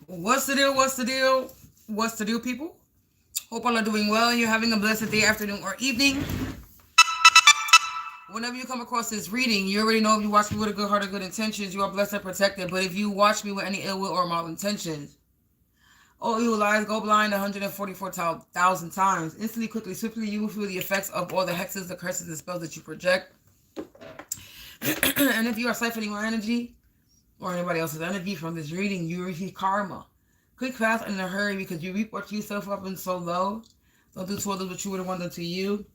What's the deal? What's the deal? What's the deal, people? Hope all are doing well and you're having a blessed day, afternoon, or evening. Whenever you come across this reading, you already know if you watch me with a good heart or good intentions, you are blessed and protected. But if you watch me with any ill will or malintentions, all evil lies go blind 144,000 times. Instantly, quickly, swiftly, you will feel the effects of all the hexes, the curses, and spells that you project. And if you are siphoning my energy or anybody else's energy from this reading, you receive karma. Quick, fast, and in a hurry, because you reap what you sow up and so low. Don't do to others what you would have wanted to you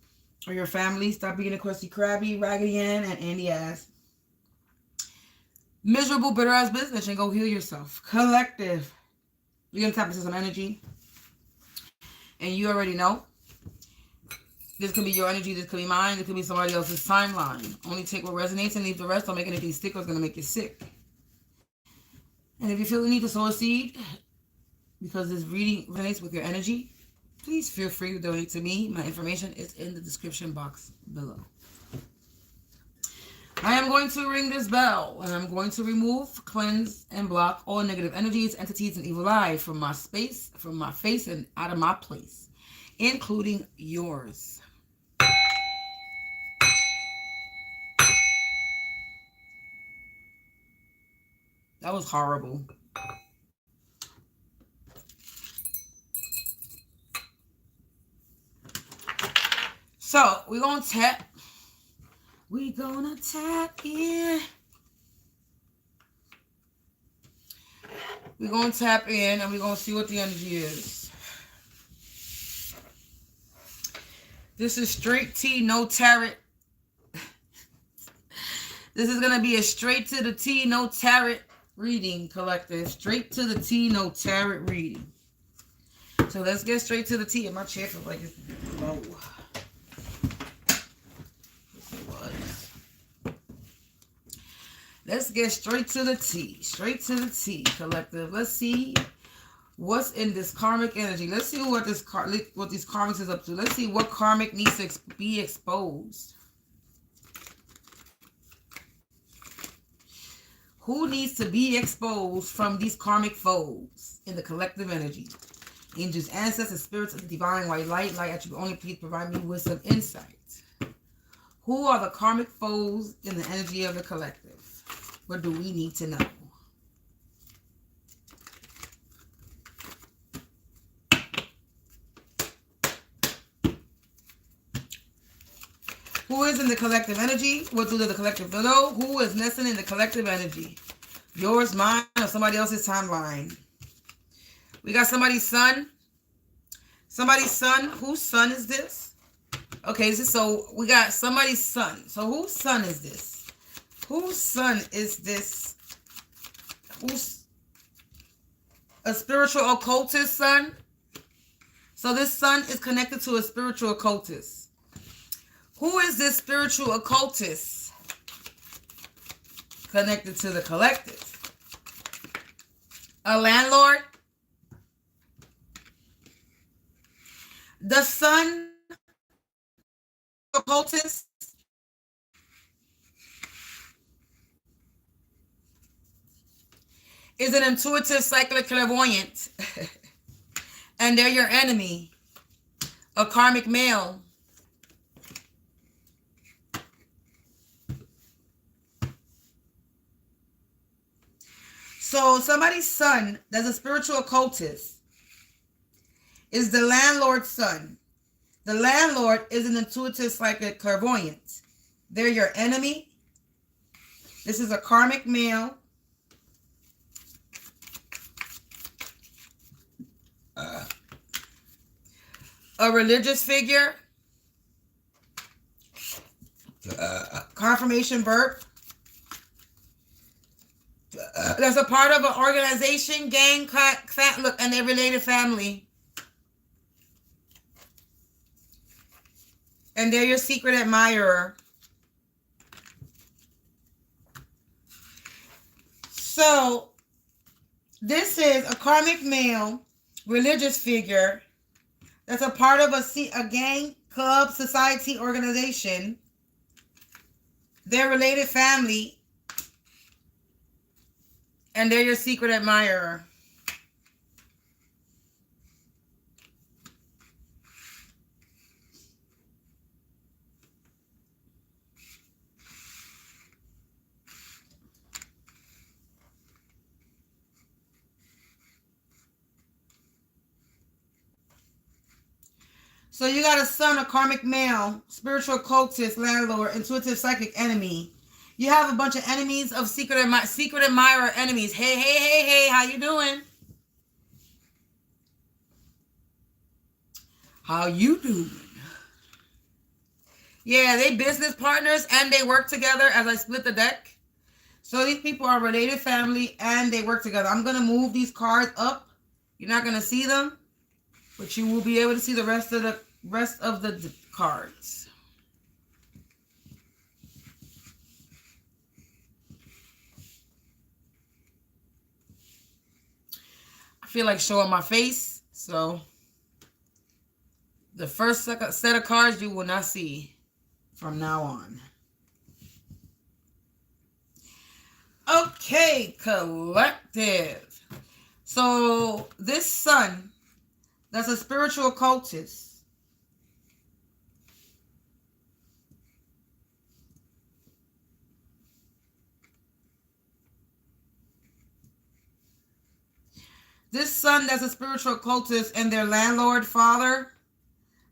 or your family. Stop being a crusty, crabby, raggedy Ann, and Andy ass. Miserable, bitter ass business, and go heal yourself. Collective. You're going to tap into some energy. And you already know. This could be your energy. This could be mine. This could be somebody else's timeline. Only take what resonates and leave the rest. Don't make anything stick or it's going to make you sick. And if you feel the need to sow a seed, because this reading resonates with your energy, please feel free to donate to me. My information is in the description box below. I am going to ring this bell, and I'm going to remove, cleanse, and block all negative energies, entities, and evil eye from my space, from my face, and out of my place, including yours. That was horrible. So, we're going to tap. We're going to tap in. We're going to tap in and we're going to see what the energy is. This is straight T, no tarot. This is going to be a straight to the T, no tarot reading, collective. Straight to the T, no tarot reading. So let's get straight to the T. And my chair feels like it's low. Let's get straight to the T. Straight to the T, collective. Let's see what's in this karmic energy. Let's see what these karmics is up to. Let's see what karmic needs to be exposed. Who needs to be exposed from these karmic foes in the collective energy? Angels, ancestors, spirits of the divine white light attribute only, please provide me with some insight. Who are the karmic foes in the energy of the collective? What do we need to know? Who is in the collective energy? What do the collective know? Who is nesting in the collective energy? Yours, mine, or somebody else's timeline? We got somebody's son. Somebody's son. Whose son is this? Okay, so we got somebody's son. So whose son is this? Whose son is this? Who's a spiritual occultist son? So this son is connected to a spiritual occultist. Who is this spiritual occultist connected to the collective? A landlord? The son occultist is an intuitive cyclic clairvoyant. And they're your enemy. A karmic male. So somebody's son that's a spiritual occultist is the landlord's son. The landlord is an intuitive psychic clairvoyant. They're your enemy. This is a karmic male. A religious figure. Confirmation birth. That's a part of an organization, gang, look, and their related family. And they're your secret admirer. So, this is a karmic male, religious figure, that's a part of a gang, club, society, organization. Their related family. And they're your secret admirer. So you got a sun, a karmic male, spiritual cultist, landlord, intuitive psychic enemy. You have a bunch of enemies of secret admirer enemies. Hey, hey, hey, hey, how you doing? How you doing? Yeah, they business partners and they work together as I split the deck. So these people are related family and they work together. I'm going to move these cards up. You're not going to see them, but you will be able to see the rest of the cards. I feel like showing my face, so the first set of cards you will not see from now on. Okay, collective. So this sun, that's a spiritual cultist. This sun, that's a spiritual cultist, and their landlord father,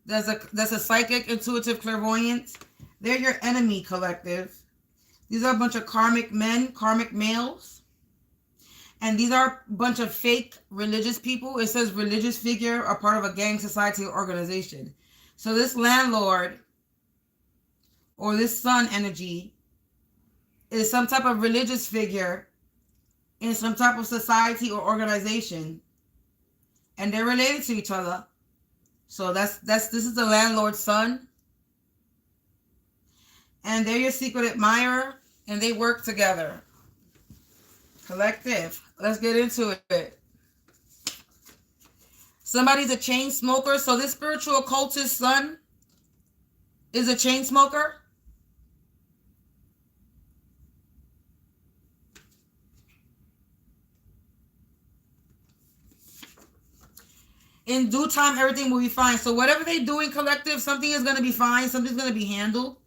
that's a psychic, intuitive, clairvoyant. They're your enemy, collective. These are a bunch of karmic men, karmic males. And these are a bunch of fake religious people. It says religious figure, a part of a gang, society, or organization. So this landlord or this sun energy is some type of religious figure in some type of society or organization. And they're related to each other. So this is the landlord's son. And they're your secret admirer. And they work together. Collective. Let's get into it. Somebody's a chain smoker. So this spiritual occultist son is a chain smoker. In due time, everything will be fine. So whatever they're doing, collective, something is going to be fine. Something's going to be handled.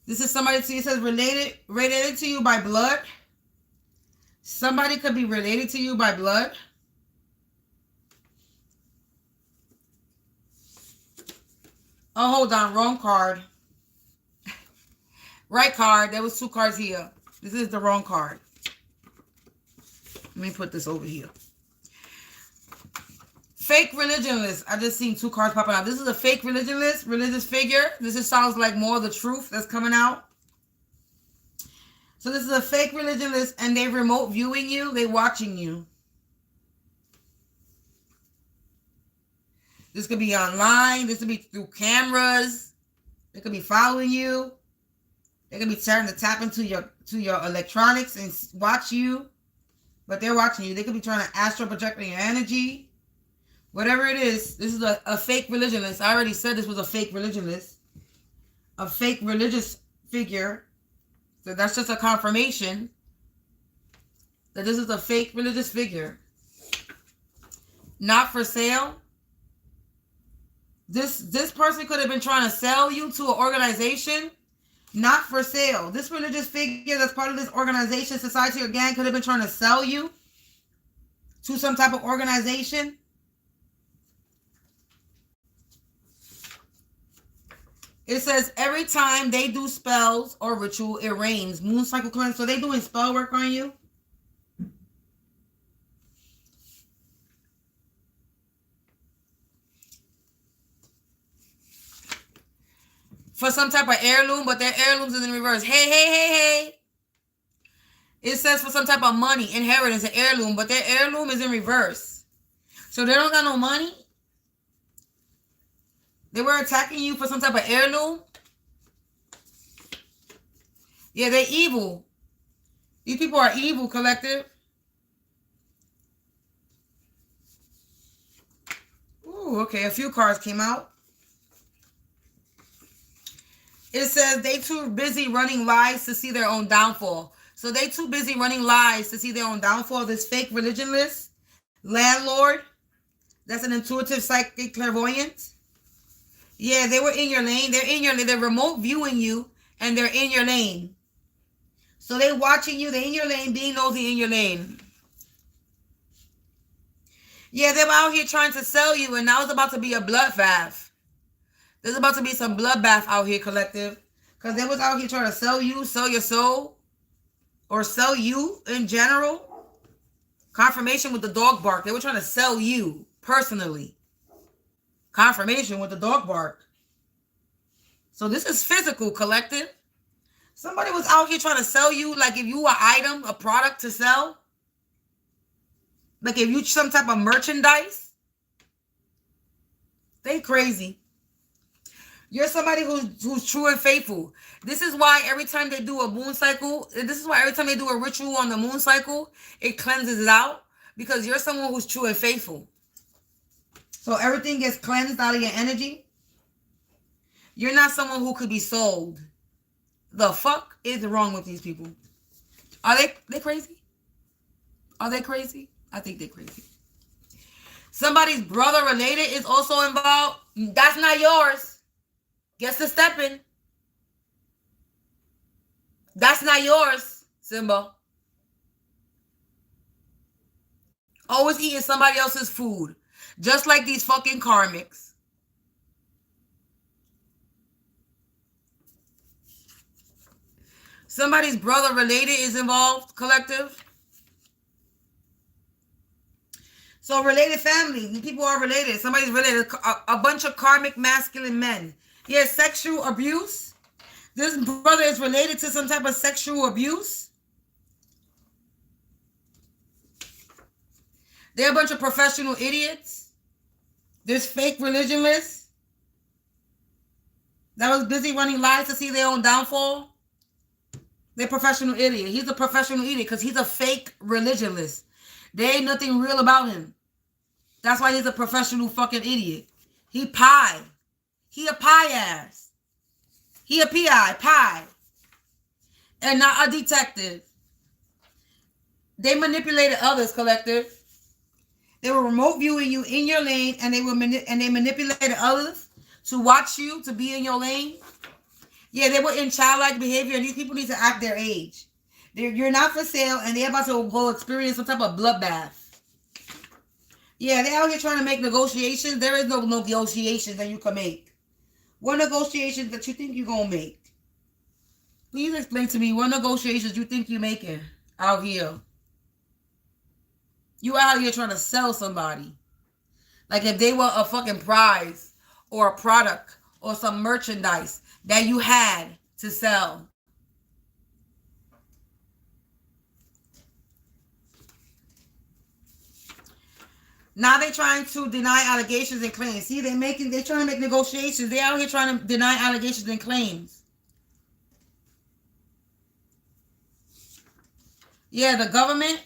This is somebody, it says related to you by blood. Somebody could be related to you by blood. Oh, hold on. Wrong card. Right card. There was two cards here. This is the wrong card. Let me put this over here. Fake religionlist. I just seen two cards popping out. This is a fake religionlist, religious figure. This sounds like more of the truth that's coming out. So this is a fake religionlist and they remote viewing you. They watching you. This could be online. This could be through cameras. They could be following you. They could be trying to tap into your electronics and watch you. But they're watching you. They could be trying to astral project your energy. Whatever it is, this is a fake religionist. I already said this was a fake religionist. A fake religious figure. So that's just a confirmation that this is a fake religious figure. Not for sale. This person could have been trying to sell you to an organization. Not for sale. This religious figure that's part of this organization, society, or gang could have been trying to sell you to some type of organization. It says every time they do spells or ritual, it rains. Moon cycle cleanse. So they doing spell work on you. For some type of heirloom, but their heirlooms is in reverse. Hey, hey, hey, hey. It says for some type of money, inheritance, an heirloom, but their heirloom is in reverse. So they don't got no money. They were attacking you for some type of heirloom. Yeah, they're evil. These people are evil, collective. Ooh, okay, a few cards came out. It says they too busy running lies to see their own downfall. So they too busy running lies to see their own downfall. This fake religionlist, landlord, that's an intuitive psychic clairvoyant. Yeah, they were in your lane. They're in your lane. They're remote viewing you, and they're in your lane. So they're watching you. They're in your lane, being nosy in your lane. Yeah, they were out here trying to sell you, and now it's about to be a bloodbath. There's about to be some bloodbath out here, collective. Because they was out here trying to sell you, sell your soul, or sell you in general. Confirmation with the dog bark. They were trying to sell you personally. Confirmation with the dog bark. So this is physical, collective. Somebody was out here trying to sell you, like if you an item, a product to sell. Like if you some type of merchandise. They crazy. You're somebody who's true and faithful. This is why every time they do a moon cycle, this is why every time they do a ritual on the moon cycle, it cleanses it out. Because you're someone who's true and faithful. So everything gets cleansed out of your energy. You're not someone who could be sold. The fuck is wrong with these people? Are they crazy? Are they crazy? I think they're crazy. Somebody's brother related is also involved. That's not yours. Guess the stepping. That's not yours, Simba. Always eating somebody else's food. Just like these fucking karmics. Somebody's brother related is involved, collective. So related family. People are related. Somebody's related. A bunch of karmic masculine men. Yeah, sexual abuse. This brother is related to some type of sexual abuse. They're a bunch of professional idiots. There's fake religionists that was busy running lies to see their own downfall. They're professional idiot. He's a professional idiot because he's a fake religionlist. There ain't nothing real about him. That's why he's a professional fucking idiot. He pie. He a pie ass. He a PI, pie. And not a detective. They manipulated others, collective. They were remote viewing you in your lane, and they manipulated others to watch you, to be in your lane. Yeah, they were in childlike behavior, and these people need to act their age. You're not for sale, and they're about to go experience some type of bloodbath. Yeah, they're out here trying to make negotiations. There is no negotiations that you can make. What negotiations that you think you're going to make? Please explain to me what negotiations you think you're making out here. You out here trying to sell somebody. Like if they were a fucking prize or a product or some merchandise that you had to sell. Now they're trying to deny allegations and claims. See, they're trying to make negotiations. They're out here trying to deny allegations and claims. Yeah, the government.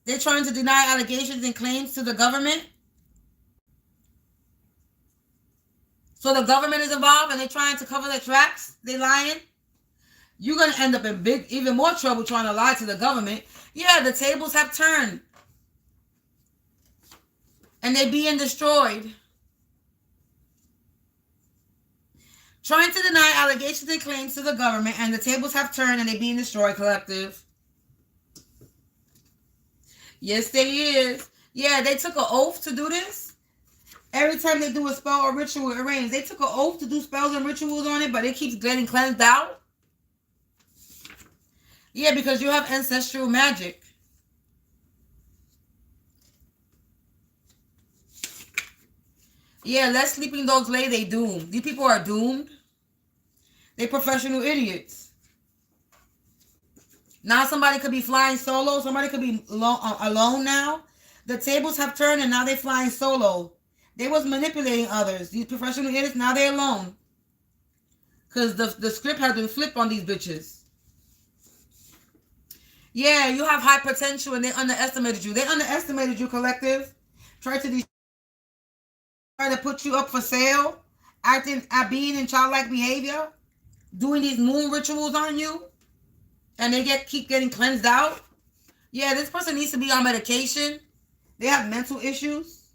They're trying to deny allegations and claims to the government. So the government is involved and they're trying to cover their tracks. They're lying. You're going to end up in even more trouble trying to lie to the government. Yeah, the tables have turned. And they're being destroyed. Trying to deny allegations and claims to the government, and the tables have turned and they're being destroyed, collective. Yes, they is. Yeah, they took an oath to do this. Every time they do a spell or ritual, it rains. They took an oath to do spells and rituals on it, but it keeps getting cleansed out. Yeah, because you have ancestral magic. Yeah, let sleeping dogs lay, they doomed. These people are doomed. They professional idiots. Now somebody could be flying solo. Somebody could be alone now. The tables have turned and now they're flying solo. They was manipulating others. These professional idiots, now they're alone. Because the script has been flipped on these bitches. Yeah, you have high potential and they underestimated you. They underestimated you, collective. Try to put you up for sale, being in childlike behavior, doing these moon rituals on you, and they keep getting cleansed out. Yeah, this person needs to be on medication. They have mental issues.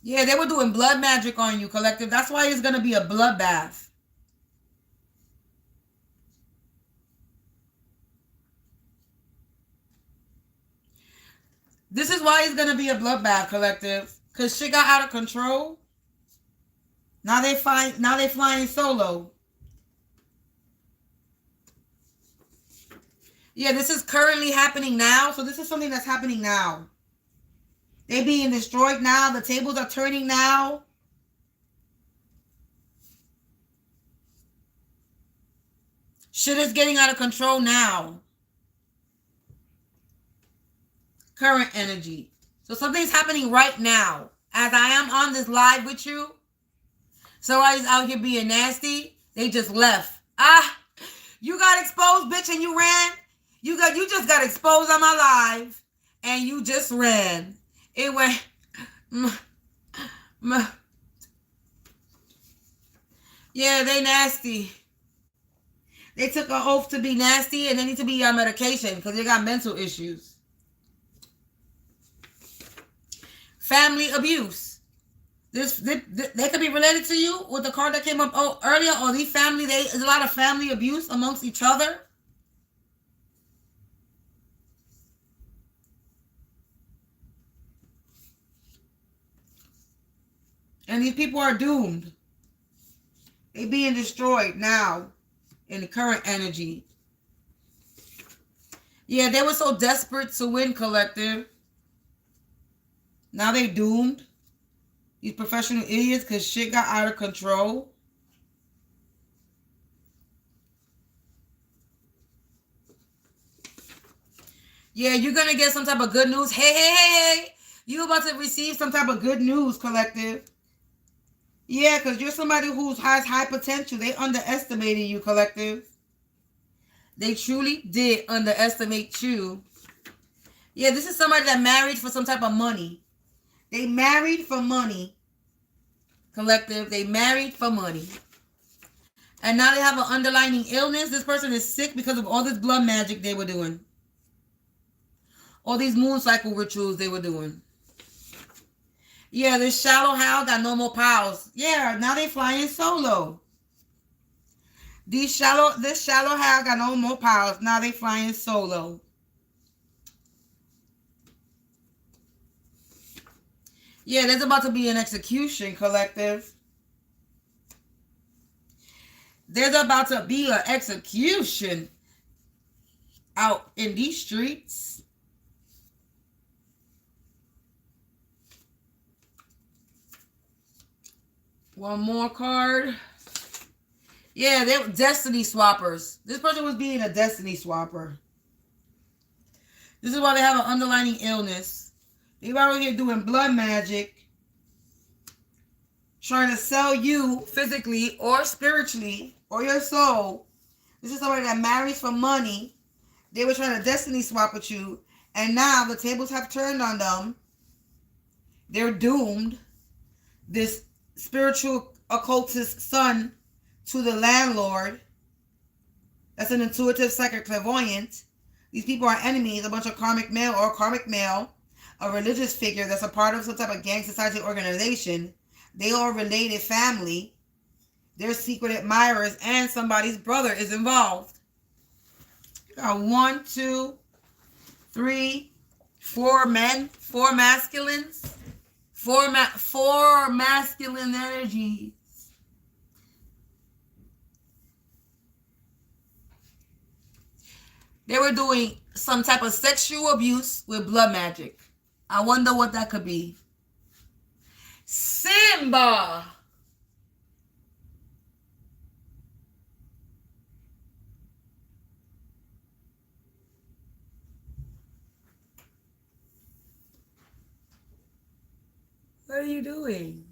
Yeah, they were doing blood magic on you, collective. That's why it's going to be a bloodbath. This is why it's going to be a bloodbath, collective. Because shit got out of control. Now they flying solo. Yeah, this is currently happening now. So this is something that's happening now. They being destroyed now. The tables are turning now. Shit is getting out of control now. Current energy. So something's happening right now. As I am on this live with you. Somebody's out here being nasty. They just left. You got exposed, bitch, and you ran. You just got exposed on my live. And you just ran. It went. Yeah, they nasty. They took an oath to be nasty and they need to be on medication because they got mental issues. Family abuse. They could be related to you with the card that came up earlier, or there's a lot of family abuse amongst each other. And these people are doomed. They being destroyed now in the current energy. Yeah, they were so desperate to win, collective. Now they doomed. These professional idiots because shit got out of control. Yeah, you're going to get some type of good news. Hey. You about to receive some type of good news, collective. Yeah, because you're somebody who has high potential. They underestimated you, collective. They truly did underestimate you. Yeah, this is somebody that married for some type of money. They married for money. Collective, they married for money. And now they have an underlying illness. This person is sick because of all this blood magic they were doing. All these moon cycle rituals they were doing. Yeah, this shallow howl got no more pals. Yeah, now they flying solo. This shallow howl got no more pals. Now they flying solo. Yeah, there's about to be an execution, collective. There's about to be an execution out in these streets. One more card. Yeah, they were destiny swappers. This person was being a destiny swapper. This is why they have an underlying illness. They were out here doing blood magic, trying to sell you physically or spiritually or your soul. This is somebody that marries for money. They were trying to destiny swap with you, and now the tables have turned on them. They're doomed. This spiritual occultist son to the landlord. That's an intuitive psychic clairvoyant. These people are enemies, a bunch of karmic male or karmic male, a religious figure that's a part of some type of gang society organization. They are related family. They're secret admirers, and somebody's brother is involved. You got 1, 2, 3, 4 men, 4 masculines, 4 masculine energies. They were doing some type of sexual abuse with blood magic. I wonder what that could be. Simba. What are you doing?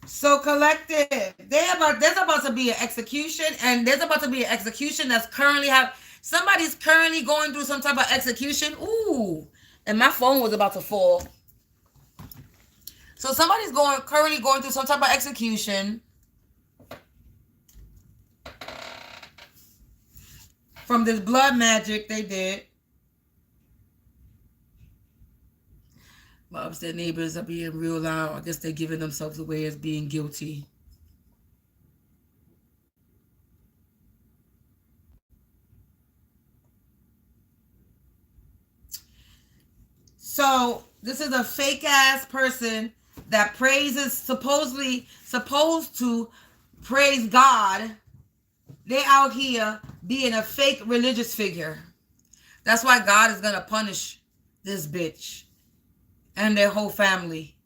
So collective, there's about to be an execution, and there's about to be an execution that's currently somebody's currently going through some type of execution. Ooh, and my phone was about to fall. So somebody's currently going through some type of execution from this blood magic they did. My upstairs neighbors are being real loud. I guess they're giving themselves away as being guilty. So this is a fake ass person that praises, supposed to praise God. They out here being a fake religious figure. That's why God is going to punish this bitch and their whole family.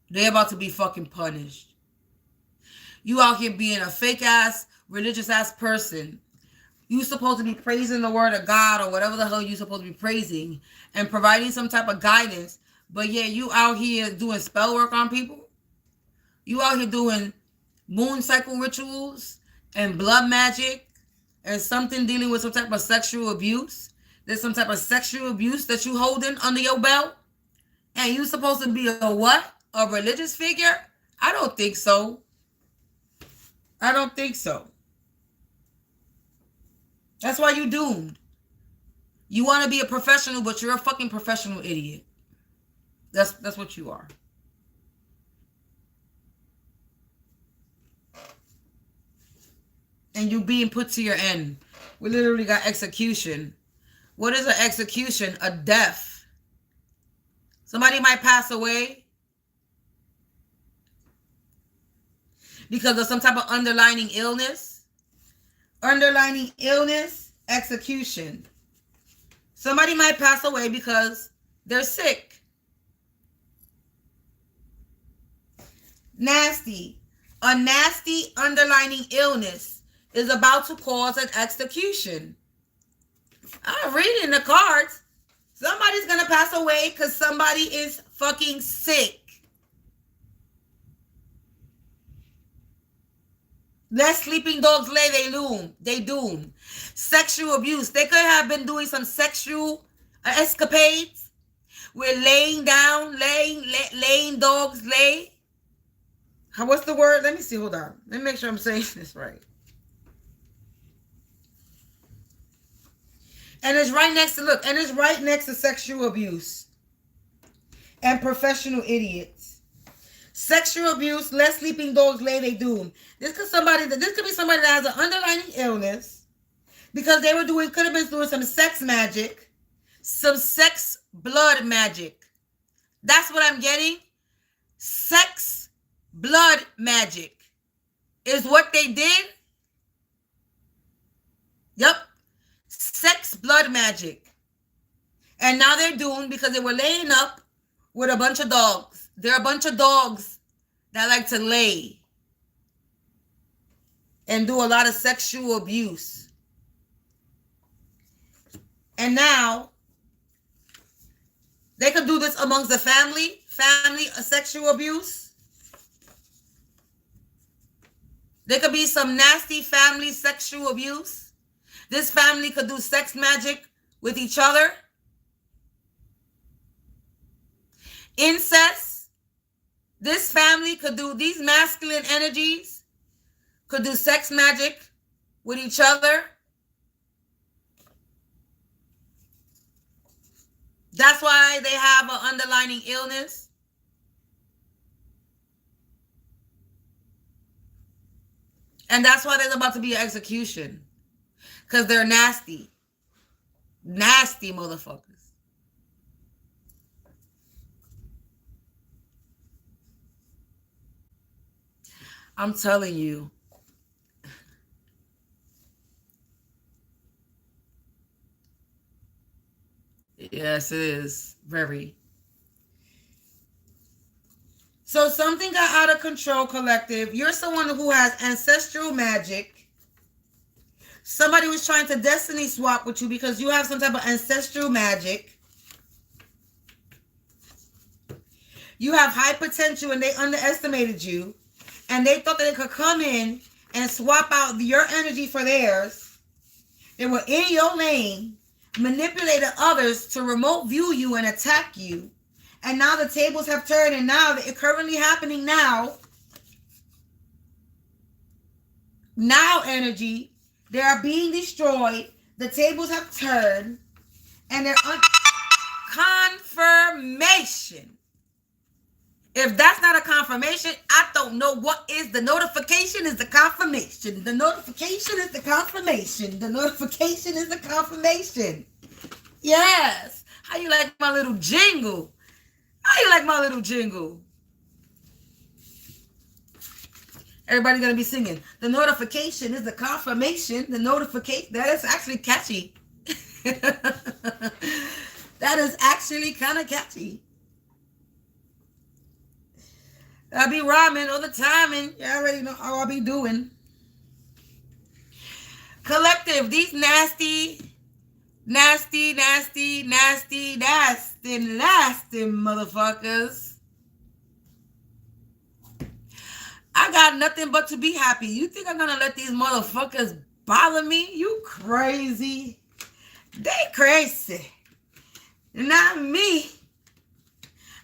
They're about to be fucking punished. You out here being a fake ass, religious ass person. You supposed to be praising the word of God or whatever the hell you supposed to be praising and providing some type of guidance. But yeah, you out here doing spell work on people. You out here doing moon cycle rituals and blood magic and something dealing with some type of sexual abuse. There's some type of sexual abuse that you holding under your belt. And you supposed to be a what? A religious figure? I don't think so. I don't think so. That's why you doomed. You want to be a professional, but you're a fucking professional idiot. That's what you are. And you being put to your end. We literally got execution. What is an execution? A death. Somebody might pass away because of some type of underlying illness. Underlying illness, execution. Somebody might pass away because they're sick. Nasty. A nasty underlying illness is about to cause an execution. I'm reading the cards. Somebody's going to pass away because somebody is fucking sick. Let sleeping dogs lay they doom. Sexual abuse. They could have been doing some sexual escapades. We're laying down, laying dogs lay. What's the word? Let me see. Hold on. Let me make sure I'm saying this right. And it's right next to, look, and it's right next to sexual abuse and professional idiots. Sexual abuse, let sleeping dogs lay they doom. This could be somebody that has an underlying illness because they could have been doing some sex magic, some sex blood magic. That's what I'm getting. Sex blood magic is what they did. Yep. Sex blood magic. And now they're doomed because they were laying up with a bunch of dogs. There are a bunch of dogs that like to lay and do a lot of sexual abuse. And now they could do this amongst the family sexual abuse. There could be some nasty family sexual abuse. This family could do sex magic with each other. Incest. This family could do, these masculine energies could do sex magic with each other. That's why they have an underlying illness. And that's why there's about to be an execution. Because they're nasty. Nasty motherfuckers. I'm telling you. Yes, it is. Very. So something got out of control, collective. You're someone who has ancestral magic. Somebody was trying to destiny swap with you because you have some type of ancestral magic. You have high potential and they underestimated you. And they thought that they could come in and swap out your energy for theirs. They were in your lane, manipulated others to remote view you and attack you. And now the tables have turned, and now it's currently happening now. Now energy, they are being destroyed. The tables have turned, and they're confirmation. If that's not a confirmation, I don't know what is. The notification is the confirmation. The notification is the confirmation. The notification is the confirmation. Yes. How you like my little jingle? How you like my little jingle? Everybody's going to be singing. The notification is the confirmation. The notification. That is actually catchy. That is actually kind of catchy. I'll be rhyming all the time, and you already know how I'll be doing. Collective, these nasty motherfuckers. I got nothing but to be happy. You think I'm gonna let these motherfuckers bother me? You crazy. They crazy. Not me.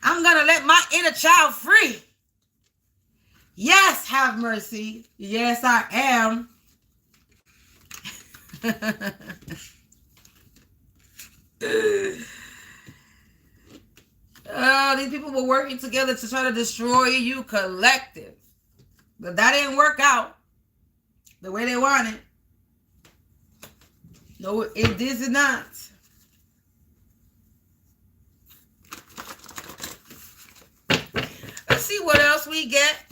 I'm gonna let my inner child free. Yes, have mercy. Yes, I am. These people were working together to try to destroy you, collective. But that didn't work out the way they wanted. No, it did not. Let's see what else we get.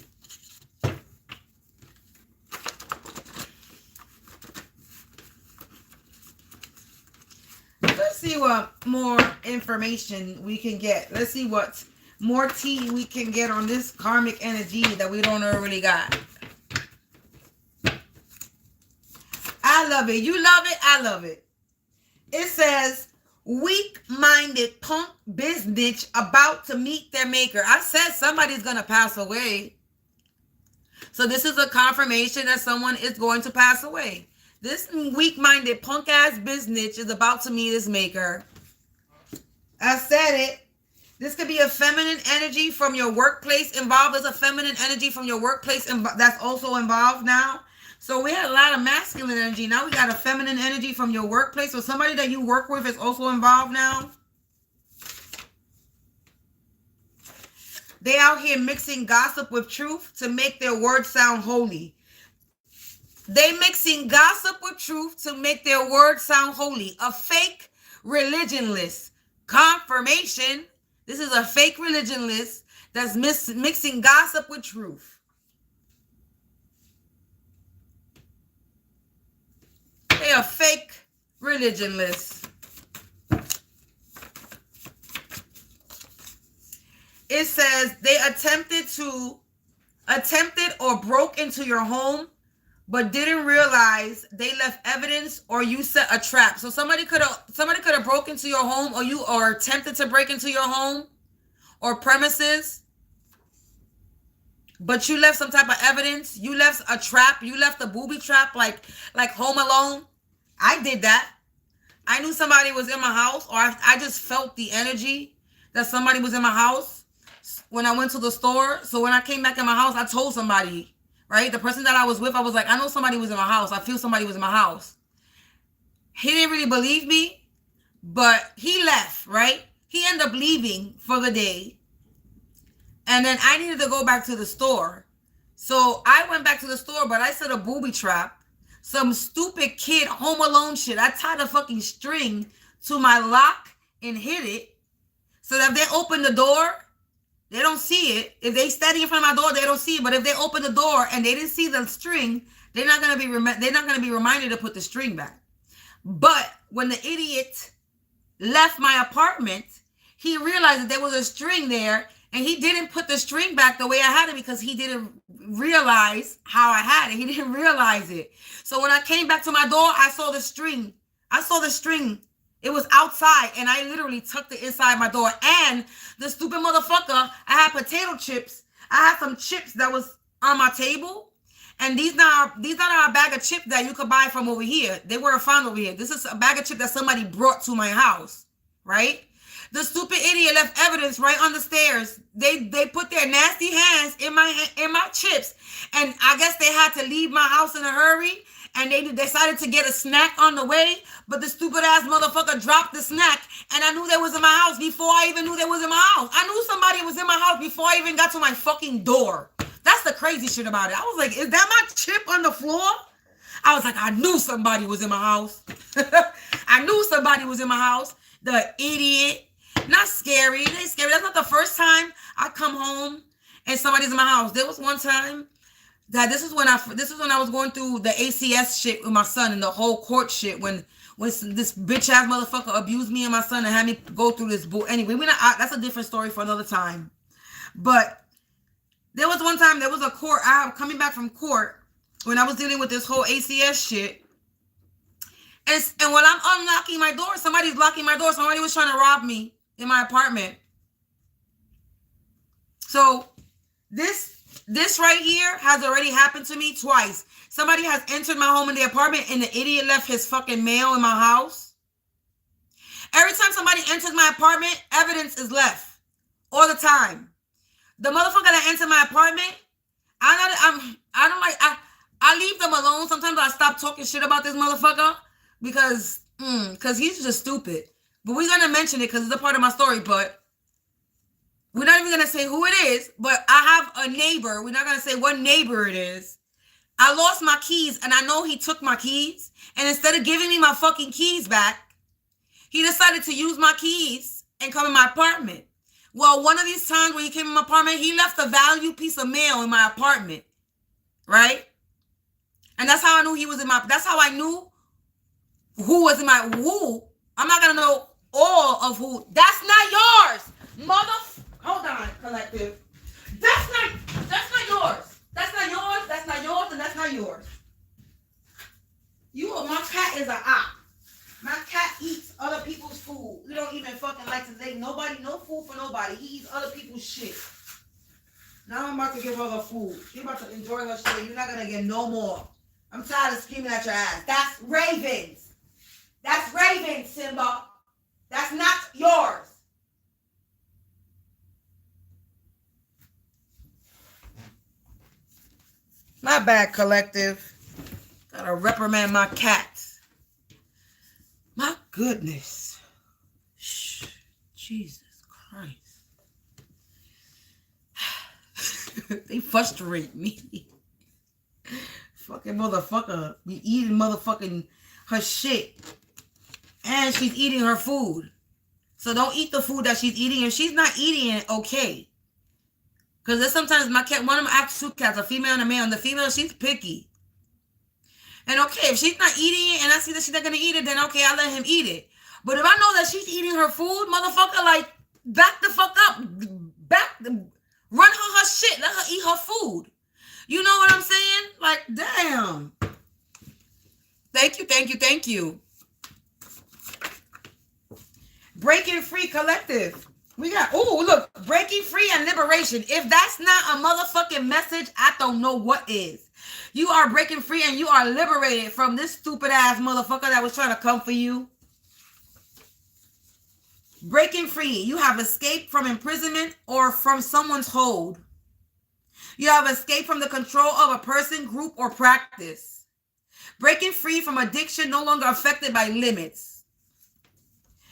Let's see what more information we can get. Let's see what more tea we can get on this karmic energy that we don't already got. I love it. You love it. I love it. It says, weak-minded punk business about to meet their maker. I said somebody's going to pass away. So this is a confirmation that someone is going to pass away. This weak-minded punk-ass business is about to meet his maker. I said it. This could be a feminine energy from your workplace involved. There's a feminine energy from your workplace that's also involved now. So we had a lot of masculine energy. Now we got a feminine energy from your workplace. So somebody that you work with is also involved now. They out here mixing gossip with truth to make their words sound holy. They mixing gossip with truth to make their words sound holy. A fake religionlist. Confirmation. This is a fake religionlist that's mixing gossip with truth. They are fake religionlists. It says they attempted or broke into your home, but didn't realize they left evidence or you set a trap. So somebody could have broke into your home, or attempted to break into your home or premises, but you left some type of evidence. You left a trap. You left a booby trap, like Home Alone. I did that. I knew somebody was in my house, or I just felt the energy that somebody was in my house when I went to the store. So when I came back in my house, I told somebody. Right? The person that I was with, I was like, I know somebody was in my house. I feel somebody was in my house. He didn't really believe me, but he left, right? He ended up leaving for the day. And then I needed to go back to the store. So I went back to the store, but I set a booby trap. Some stupid kid Home Alone shit. I tied a fucking string to my lock and hid it so that if they open the door, they don't see it. If they standing in front of my door, they don't see it. But if they open the door and they didn't see the string, they're not gonna be reminded to put the string back. But when the idiot left my apartment, he realized that there was a string there, and he didn't put the string back the way I had it because he didn't realize how I had it. He didn't realize it. So when I came back to my door, I saw the string. It was outside, and I literally tucked it inside my door. And the stupid motherfucker, I had potato chips. I had some chips that was on my table. And these not a bag of chips that you could buy from over here. They weren't found over here. This is a bag of chips that somebody brought to my house, right? The stupid idiot left evidence right on the stairs. They put their nasty hands in my chips. And I guess they had to leave my house in a hurry. And they decided to get a snack on the way, but the stupid ass motherfucker dropped the snack, and I knew they was in my house before I even knew they was in my house. I knew somebody was in my house before I even got to my fucking door. That's the crazy shit about it. I was like, is that my chip on the floor? I was like, I knew somebody was in my house. I knew somebody was in my house. The idiot. Not scary. It ain't scary. That's not the first time I come home and somebody's in my house. There was one time that this is when I was going through the ACS shit with my son and the whole court shit when this bitch ass motherfucker abused me and my son and had me go through this bull. Anyway, that's a different story for another time. But there was one time there was a court. I was coming back from court when I was dealing with this whole ACS shit. And when I'm unlocking my door, somebody's locking my door. Somebody was trying to rob me in my apartment. So this right here has already happened to me twice. Somebody has entered my home in the apartment and the idiot left his fucking mail in my house. Every time somebody enters my apartment, evidence is left. All the time. The motherfucker that entered my apartment, I leave them alone. Sometimes I stop talking shit about this motherfucker because he's just stupid. But we're going to mention it because it's a part of my story, but we're not even going to say who it is, but I have a neighbor. We're not going to say what neighbor it is. I lost my keys, and I know he took my keys. And instead of giving me my fucking keys back, he decided to use my keys and come in my apartment. Well, one of these times when he came in my apartment, he left a valued piece of mail in my apartment, right? And that's how I knew he was in my, that's how I knew who was in my, who. I'm not going to know all of who. That's not yours, hold on, collective. That's not yours. That's not yours, that's not yours, and that's not yours. My cat is an op. My cat eats other people's food. We don't even fucking like to take no food for nobody. He eats other people's shit. Now I'm about to give her the food. She's about to enjoy her shit. You're not going to get no more. I'm tired of screaming at your ass. That's Ravens. That's Ravens, Simba. That's not yours. My bad, collective. Gotta reprimand my cats. My goodness. Shh. Jesus Christ. They frustrate me. Fucking motherfucker. Be eating motherfucking her shit. And she's eating her food. So don't eat the food that she's eating. If she's not eating it, okay. Because there's sometimes my cat, one of them, I have two cats, a female and a male. And the female, she's picky. And okay, if she's not eating it and I see that she's not going to eat it, then okay, I'll let him eat it. But if I know that she's eating her food, motherfucker, like, back the fuck up. Run her shit. Let her eat her food. You know what I'm saying? Like, damn. Thank you, thank you, thank you. Breaking Free Collective. We got, oh, look, breaking free and liberation. If that's not a motherfucking message, I don't know what is. You are breaking free and you are liberated from this stupid ass motherfucker that was trying to come for you. Breaking free. You have escaped from imprisonment or from someone's hold. You have escaped from the control of a person, group, or practice. Breaking free from addiction, no longer affected by limits.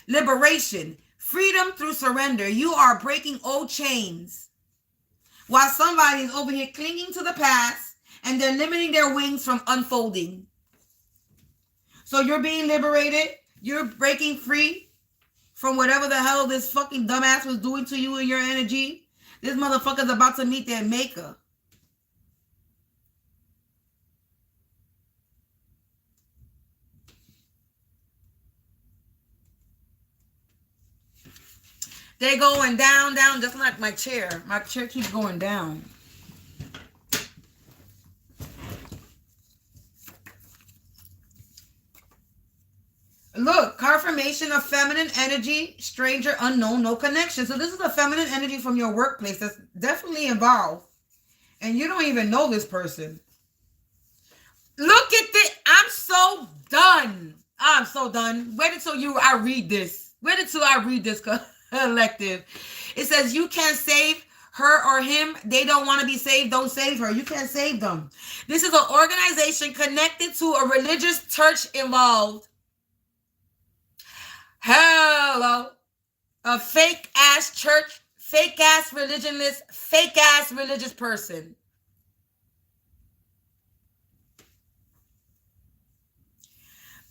Liberation. Freedom through surrender. You are breaking old chains. While somebody is over here clinging to the past and they're limiting their wings from unfolding. So you're being liberated. You're breaking free from whatever the hell this fucking dumbass was doing to you and your energy. This motherfucker's about to meet their maker. They're going down, down, just like my chair. My chair keeps going down. Look, confirmation of feminine energy, stranger, unknown, no connection. So this is a feminine energy from your workplace that's definitely involved. And you don't even know this person. Look at this. I'm so done. I'm so done. Wait until I read this. Wait until I read this collective. It says you can't save her or him. They don't want to be saved. Don't save her. You can't save them. This is an organization connected to a religious church involved. Hello. A fake ass church, fake ass religionlist, fake ass religious person.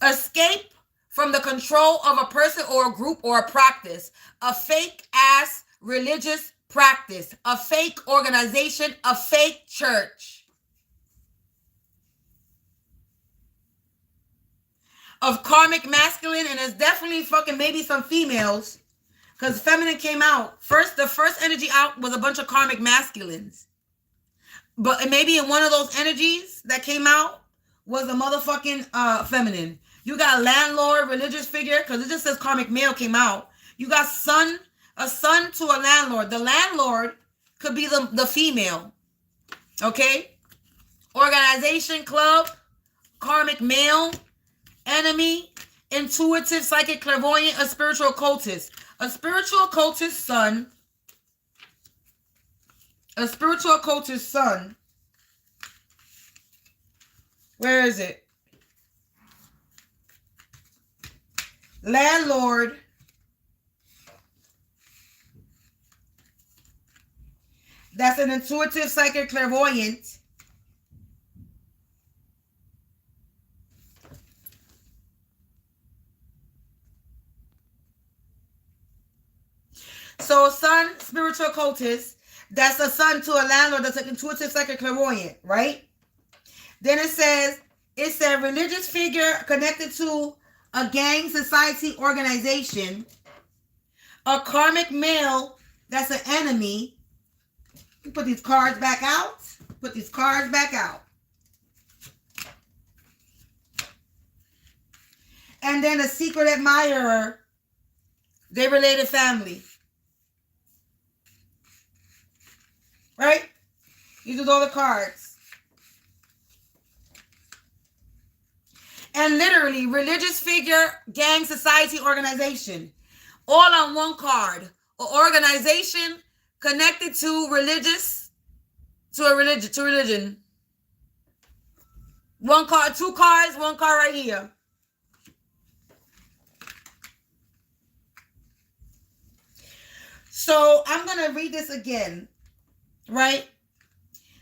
Escape from the control of a person or a group or a practice. A fake ass religious practice. A fake organization. A fake church. Of karmic masculine, and it's definitely fucking maybe some females. Because feminine came out. The first energy out was a bunch of karmic masculines. But maybe in one of those energies that came out was a motherfucking feminine. You got landlord, religious figure, because it just says karmic male came out. You got a son to a landlord. The landlord could be the female. Okay? Organization, club, karmic male, enemy, intuitive, psychic, clairvoyant, a spiritual occultist. A spiritual occultist son. A spiritual occultist son. Where is it? Landlord. That's an intuitive, psychic, clairvoyant. So son, spiritual occultist, that's a son to a landlord, that's an intuitive, psychic, clairvoyant, right? Then it said religious figure connected to a gang, society, organization. A karmic male, that's an enemy. Put these cards back out. Put these cards back out. And then a secret admirer. They related family. Right? These are all the cards. And literally, religious figure, gang, society, organization. All on one card. Or organization connected to religion. One card, two cards, one card right here. So I'm going to read this again. Right?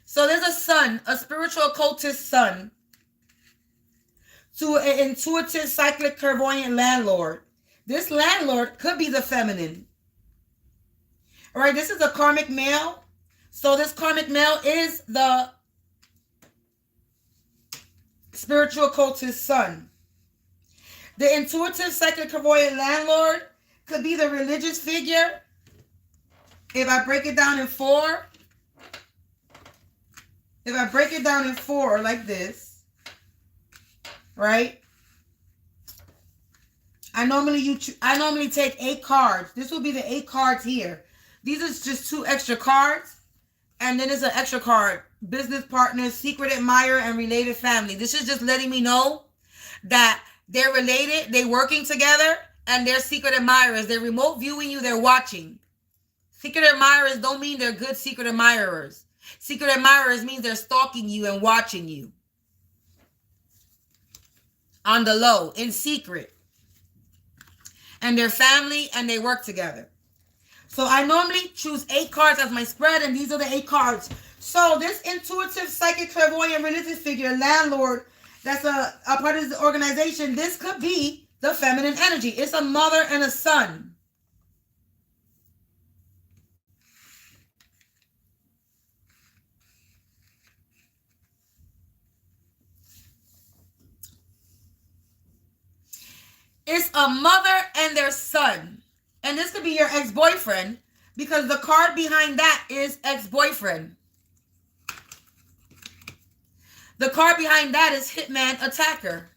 So there's a son, a spiritual occultist son, to an intuitive, cyclic, clairvoyant landlord. This landlord could be the feminine. All right, this is a karmic male. So this karmic male is the spiritual occultist son. The intuitive, cyclic, clairvoyant landlord could be the religious figure. If I break it down in four, like this, right? I normally take 8 cards. This will be the 8 cards here. These are just 2 extra cards. And then there's an extra card. Business partners, secret admirer, and related family. This is just letting me know that they're related, they're working together, and they're secret admirers. They're remote viewing you, they're watching. Secret admirers don't mean they're good secret admirers. Secret admirers means they're stalking you and watching you. On the low, in secret. And they're family and they work together. So I normally choose 8 cards as my spread, and these are the 8 cards. So this intuitive, psychic, clairvoyant, religious figure, landlord, that's a part of the organization, this could be the feminine energy. It's a mother and a son. It's a mother and their son. And this could be your ex-boyfriend, because the card behind that is ex-boyfriend. The card behind that is hitman attacker.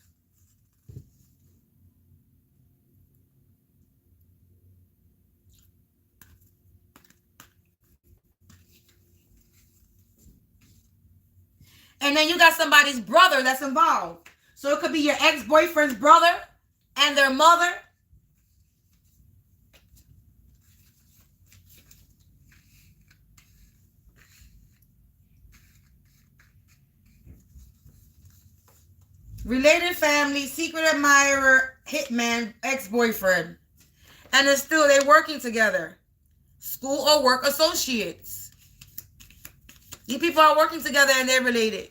And then you got somebody's brother that's involved. So it could be your ex-boyfriend's brother and their mother. Related family, secret admirer, hitman, ex-boyfriend. And it's still, they're working together. School or work associates. These people are working together and they're related.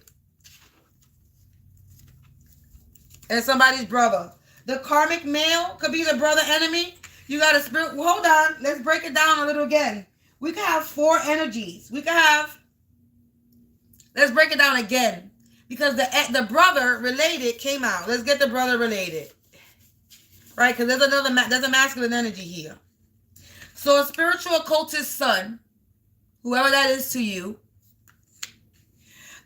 And somebody's brother. The karmic male could be the brother enemy. You got a spirit. Well, hold on. Let's break it down a little again. We could have 4 energies. We could have. Let's break it down again. Because the brother related came out. Let's get the brother related. Right? Because there's a masculine energy here. So a spiritual occultist son, whoever that is to you,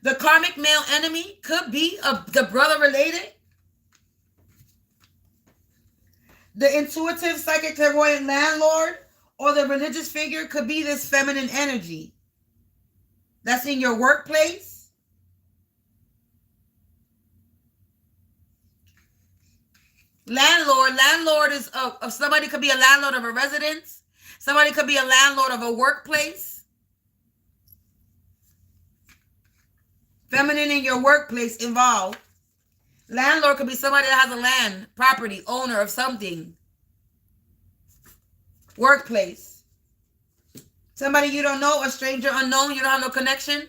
the karmic male enemy could be the brother related. The intuitive psychic clairvoyant landlord or the religious figure could be this feminine energy that's in your workplace. Landlord is of somebody could be a landlord of a residence. Somebody could be a landlord of a workplace. Feminine in your workplace involved. Landlord could be somebody that has a land, property, owner of something. Workplace. Somebody you don't know, a stranger unknown, you don't have no connection.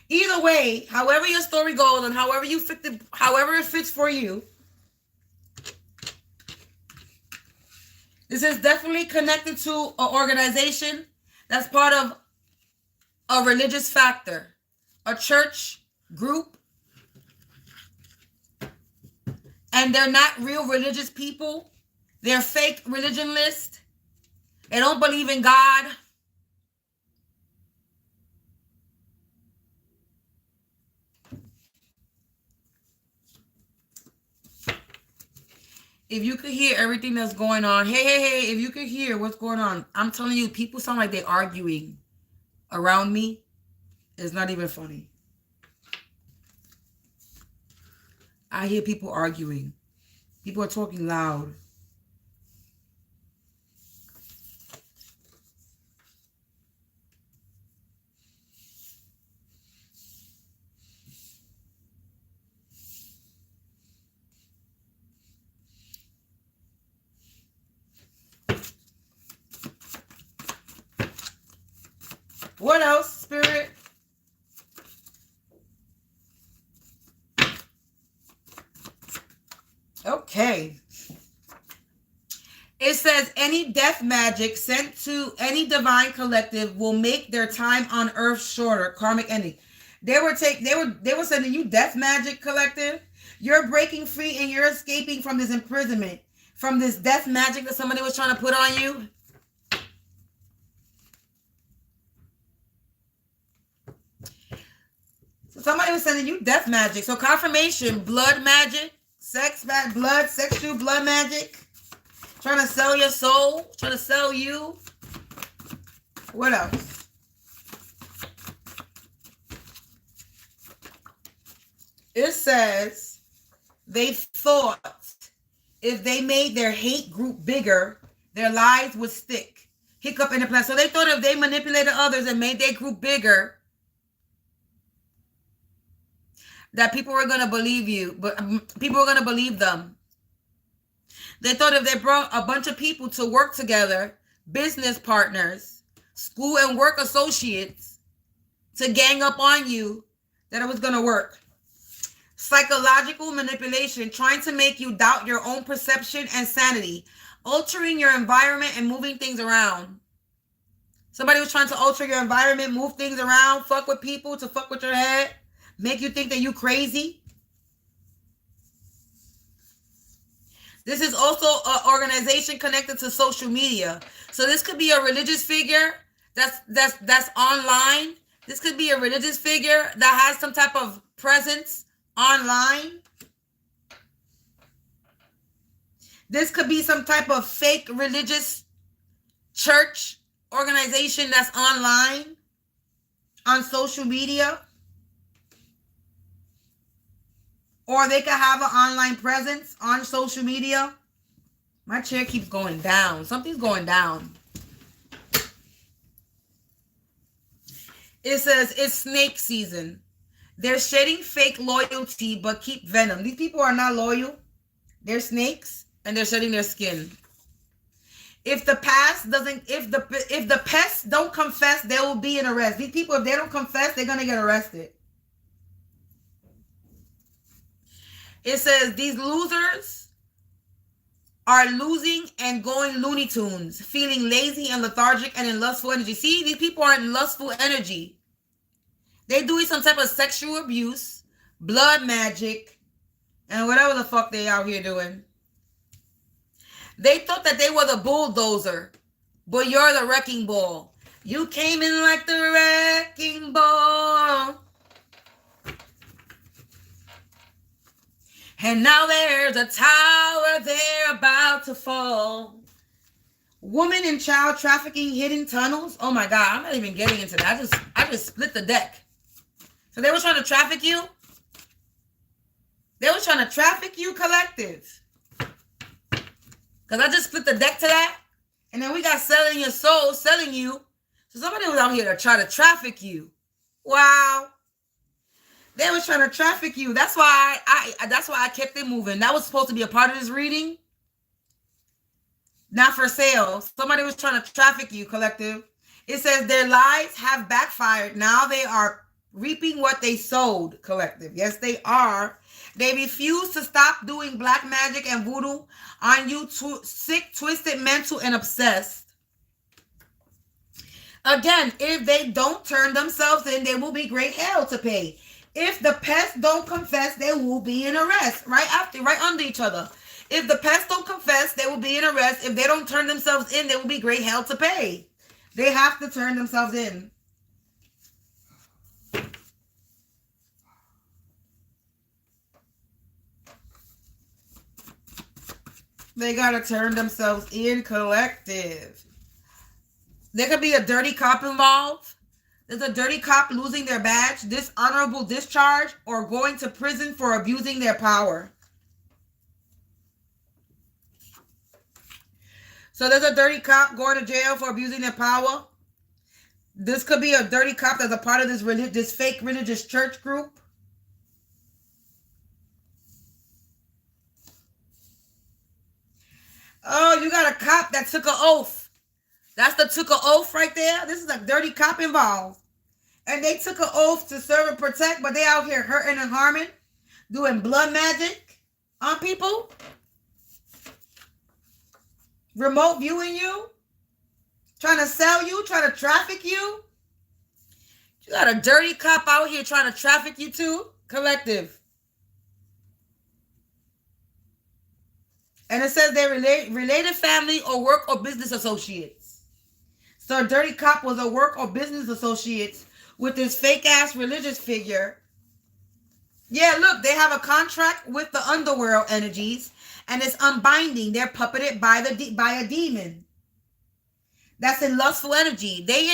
Either way, however your story goes and however it fits for you, this is definitely connected to an organization that's part of a religious factor, a church group, and they're not real religious people. They're fake religionlist. They don't believe in God. If you could hear everything that's going on, hey, if you could hear what's going on, I'm telling you, people sound like they're arguing around me. It's not even funny. I hear people arguing. People are talking loud. What else, Spirit? Okay. It says any death magic sent to any divine collective will make their time on earth shorter. Karmic ending. They were sending you death magic, collective. You're breaking free and you're escaping from this imprisonment, from this death magic that somebody was trying to put on you. Somebody was sending you death magic. So confirmation, blood magic, sexual blood magic. Trying to sell your soul. Trying to sell you. What else? It says they thought if they made their hate group bigger, their lives would stick. Hiccup in the plan. So they thought if they manipulated others and made their group bigger, that people were going to believe you, but people were going to believe them. They thought if they brought a bunch of people to work together, business partners, school and work associates, to gang up on you, that it was going to work. Psychological manipulation, trying to make you doubt your own perception and sanity, altering your environment and moving things around. Somebody was trying to alter your environment, move things around, fuck with people to fuck with your head. Make you think that you crazy. This is also an organization connected to social media. So this could be a religious figure that's online. This could be a religious figure that has some type of presence online. This could be some type of fake religious church organization that's online on social media. Or they could have an online presence on social media. My chair keeps going down. Something's going down. It says it's snake season. They're shedding fake loyalty but keep venom. These people are not loyal. They're snakes and they're shedding their skin. If the past doesn't, if the pests don't confess, they will be in arrest. These people, if they don't confess, they're gonna get arrested. It says these losers are losing and going Looney Tunes, feeling lazy and lethargic and in lustful energy. See, these people are in lustful energy. They're doing some type of sexual abuse, blood magic, and whatever the fuck they out here doing. They thought that they were the bulldozer, but you're the wrecking ball. You came in like the wrecking ball. And now there's a tower they're about to fall. Woman and child trafficking, hidden tunnels. Oh my God, I'm not even getting into that. I just split the deck. So they were trying to traffic you? They were trying to traffic you, collective. Because I just split the deck to that. And then we got selling your soul, selling you. So somebody was out here to try to traffic you. Wow. They were trying to traffic you. That's why I kept it moving. That was supposed to be a part of this reading. Not for sale. Somebody was trying to traffic you, collective. It says their lies have backfired. Now they are reaping what they sowed, collective. Yes, they are. They refuse to stop doing black magic and voodoo on you, sick, twisted, mental, and obsessed. Again, if they don't turn themselves in, there will be great hell to pay. If the pests don't confess, they will be in arrest. Right under each other. If the pests don't confess, they will be in arrest. If they don't turn themselves in, there will be great hell to pay. They have to turn themselves in. They gotta turn themselves in, collective. There could be a dirty cop involved. There's a dirty cop losing their badge, dishonorable discharge, or going to prison for abusing their power. So there's a dirty cop going to jail for abusing their power. This could be a dirty cop that's a part of this fake religious church group. Oh, you got a cop that took an oath. That's the took an oath right there. This is a dirty cop involved. And they took an oath to serve and protect, but they out here hurting and harming, doing blood magic on people. Remote viewing you. Trying to sell you, trying to traffic you. You got a dirty cop out here trying to traffic you too, collective. And it says they're related family or work or business associates. So a dirty cop was a work or business associate with this fake ass religious figure. Yeah, look, they have a contract with the underworld energies and it's unbinding. They're puppeted by a demon. That's in lustful energy. They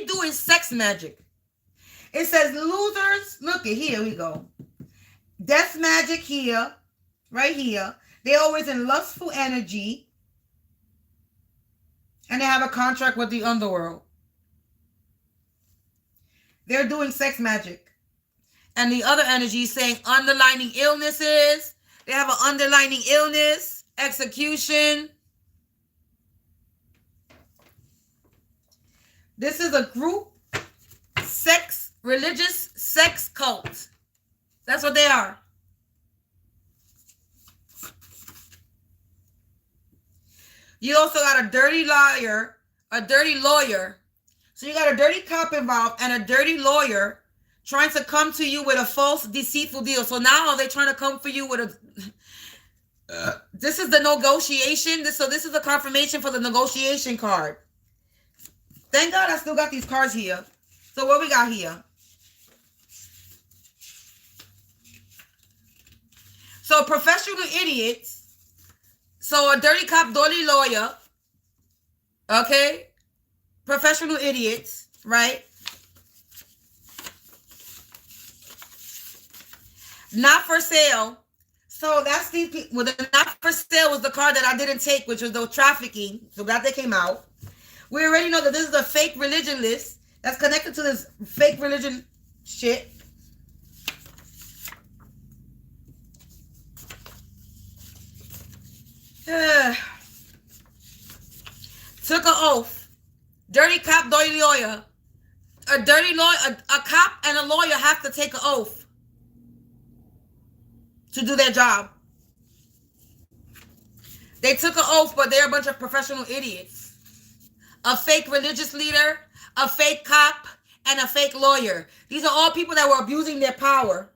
doing sex magic. It says losers. Look at here we go. Death magic here, right here. They're always in lustful energy. And they have a contract with the underworld. They're doing sex magic. And the other energy is saying underlining illnesses. They have an underlining illness, execution. This is a group, religious sex cult. That's what they are. You also got a dirty lawyer. So you got a dirty cop involved and a dirty lawyer trying to come to you with a false, deceitful deal. So now they're trying to come for you with a... this is the negotiation. So this is the confirmation for the negotiation card. Thank God I still got these cards here. So what we got here? So professional idiots. So a dirty cop, dirty lawyer. Okay? Professional idiots, right? Not for sale. So that's these people. Well, the not for sale was the card that I didn't take, which was the trafficking. So glad they came out. We already know that this is a fake religion list that's connected to this fake religion shit. took an oath. Dirty cop, dirty lawyer. A dirty lawyer, a cop and a lawyer have to take an oath to do their job. They took an oath, but they're a bunch of professional idiots. A fake religious leader, a fake cop, and a fake lawyer. These are all people that were abusing their power.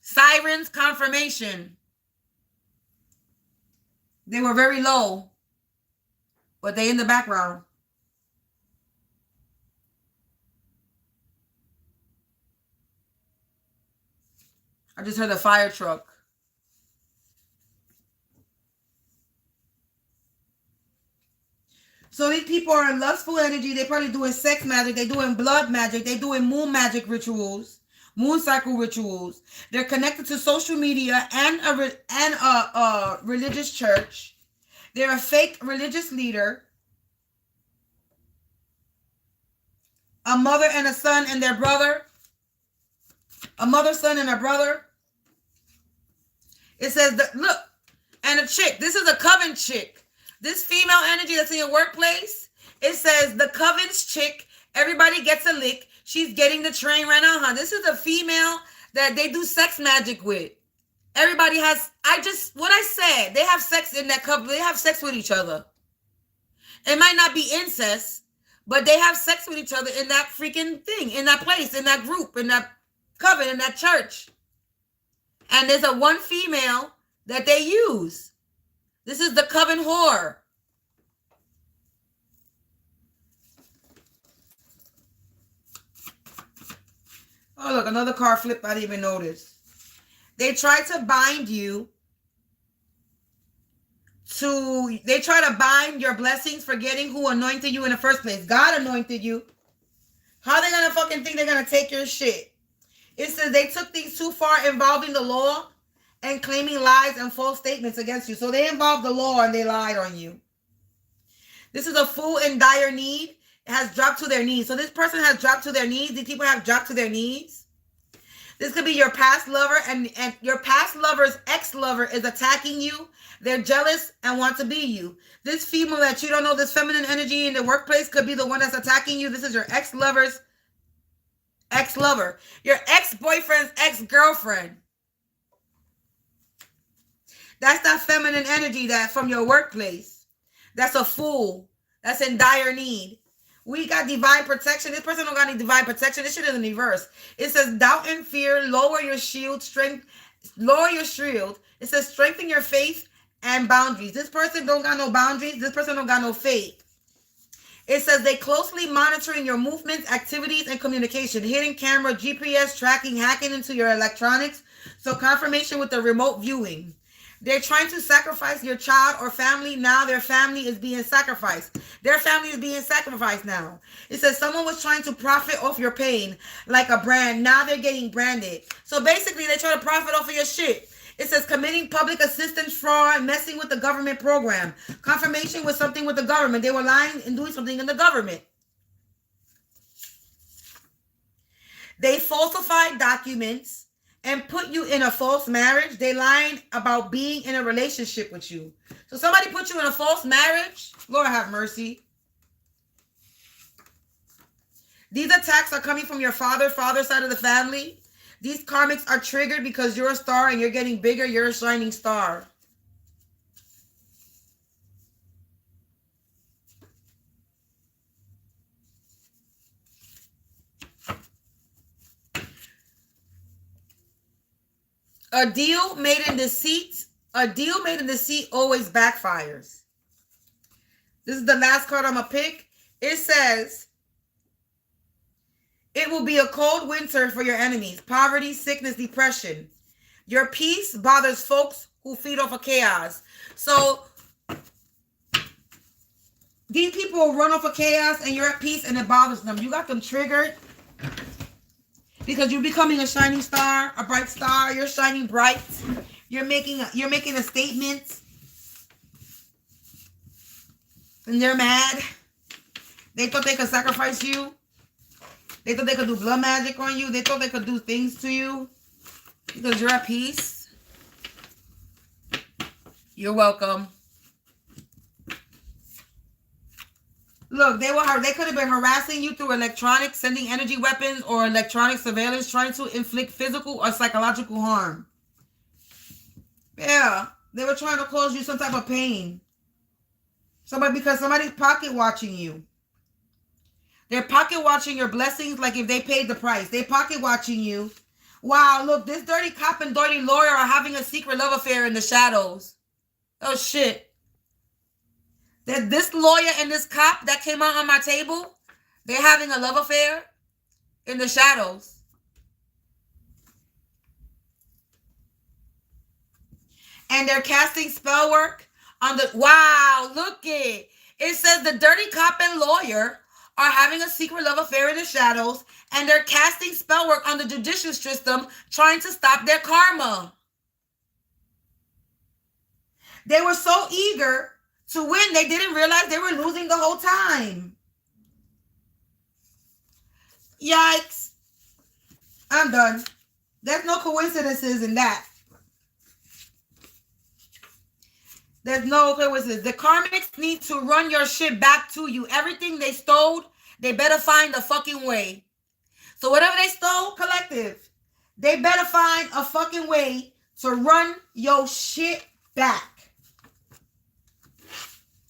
Sirens, confirmation. They were very low, but they in the background. I just heard a fire truck. So these people are in lustful energy. They're probably doing sex magic. They're doing blood magic. They're doing moon magic rituals, moon cycle rituals. They're connected to social media and a religious church. They're a fake religious leader. A mother and a son and their brother. A mother, son, and a brother. It says, that, look, and a chick. This is a coven chick. This female energy that's in your workplace, it says the coven's chick, everybody gets a lick. She's getting the train ran on her. This is a female that they do sex magic with. Everybody has, what I said, they have sex in that couple. They have sex with each other. It might not be incest, but they have sex with each other in that freaking thing, in that place, in that group, in that coven, in that church. And there's a one female that they use. This is the coven whore. Oh, look, another card flip I didn't even notice. They try to bind you to, they try to bind your blessings, forgetting who anointed you in the first place. God anointed you. How they gonna fucking think they're gonna take your shit? It says they took things too far involving the law and claiming lies and false statements against you. So they involved the law and they lied on you. This is a fool in dire need. It has dropped to their knees. So this person has dropped to their knees. These people have dropped to their knees. This could be your past lover, and your past lover's ex-lover is attacking you. They're jealous and want to be you. This female that you don't know, this feminine energy in the workplace could be the one that's attacking you. This is your ex-lover's ex-lover. Your ex-boyfriend's ex-girlfriend. That's that feminine energy that from your workplace. That's a fool. That's in dire need. We got divine protection. This person don't got any divine protection. This shit is in reverse. It says doubt and fear, lower your shield, lower your shield. It says strengthen your faith and boundaries. This person don't got no boundaries. This person don't got no faith. It says they closely monitoring your movements, activities, and communication. Hidden camera, GPS tracking, hacking into your electronics. So confirmation with the remote viewing. They're trying to sacrifice your child or family. Now their family is being sacrificed. Their family is being sacrificed now. It says someone was trying to profit off your pain like a brand. Now they're getting branded. So basically, they try to profit off of your shit. It says committing public assistance fraud, messing with the government program. Confirmation with something with the government. They were lying and doing something in the government. They falsified documents and put you in a false marriage. They lying about being in a relationship with you. So somebody put you in a false marriage. Lord have mercy. These attacks are coming from your father side of the family. These karmics are triggered because you're a star and you're getting bigger. You're a shining star. A deal made in deceit always backfires. This is the last card I'm going to pick. It says, it will be a cold winter for your enemies. Poverty, sickness, depression. Your peace bothers folks who feed off of chaos. So these people run off of chaos and you're at peace and it bothers them. You got them triggered. Because you're becoming a shining star, a bright star. You're shining bright. You're making a statement. And they're mad. They thought they could sacrifice you. They thought they could do blood magic on you. They thought they could do things to you. Because you're at peace. You're welcome. Look, they could have been harassing you through electronics, sending energy weapons, or electronic surveillance, trying to inflict physical or psychological harm. Yeah, they were trying to cause you some type of pain. Because somebody's pocket watching you. They're pocket watching your blessings like if they paid the price. They pocket watching you. Wow, look, this dirty cop and dirty lawyer are having a secret love affair in the shadows. Oh, shit. That this lawyer and this cop that came out on my table, they're having a love affair in the shadows. And they're casting spell work on the... Wow, look it. It says the dirty cop and lawyer are having a secret love affair in the shadows, and they're casting spell work on the judicial system, trying to stop their karma. They were so eager to win, they didn't realize they were losing the whole time. Yikes. I'm done. There's no coincidences in that. There's no coincidence. The karmics need to run your shit back to you. Everything they stole, they better find a fucking way. So whatever they stole, collective, they better find a fucking way to run your shit back.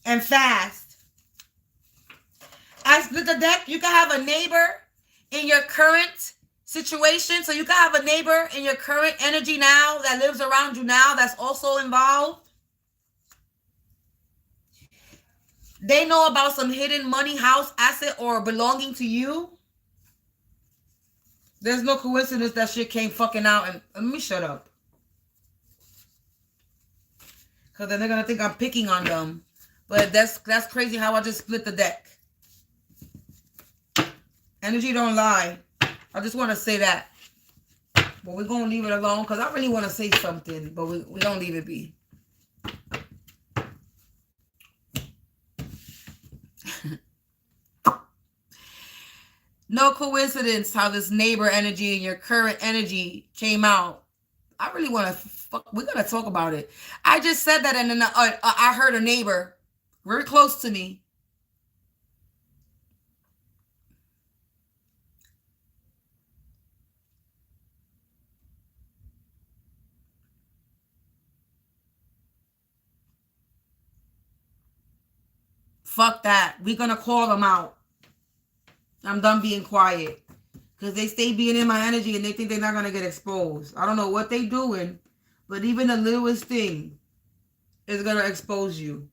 And fast. I split the deck. You can have a neighbor in your current situation. So you can have a neighbor in your current energy now that lives around you now that's also involved. They know about some hidden money, house, asset, or belonging to you. There's no coincidence that shit came fucking out. And let me shut up. Because then they're going to think I'm picking on them. But that's crazy how I just split the deck. Energy don't lie. I just want to say that. But we're going to leave it alone because I really want to say something. But we don't leave it be. No coincidence how this neighbor energy and your current energy came out. I really want to we're going to talk about it. I just said that and then I heard a neighbor very close to me. Fuck that. We're going to call them out. I'm done being quiet. Because they stay being in my energy and they think they're not going to get exposed. I don't know what they doing. But even the littlest thing is going to expose you.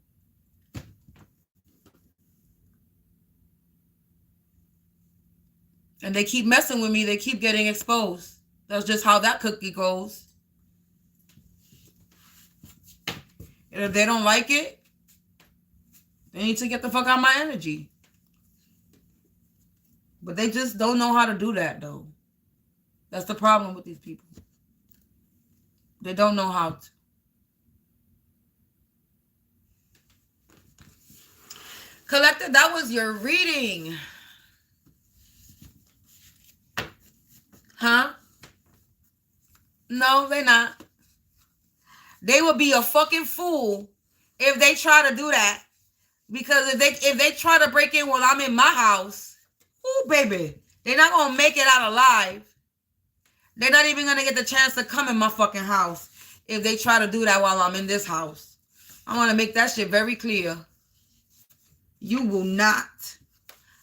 And they keep messing with me. They keep getting exposed. That's just how that cookie goes. And if they don't like it, they need to get the fuck out of my energy. But they just don't know how to do that, though. That's the problem with these people. They don't know how to. Collective, that was your reading. Huh? No, they're not. They would be a fucking fool if they try to do that. Because if they try to break in while I'm in my house, ooh, baby, they're not going to make it out alive. They're not even going to get the chance to come in my fucking house if they try to do that while I'm in this house. I want to make that shit very clear. You will not.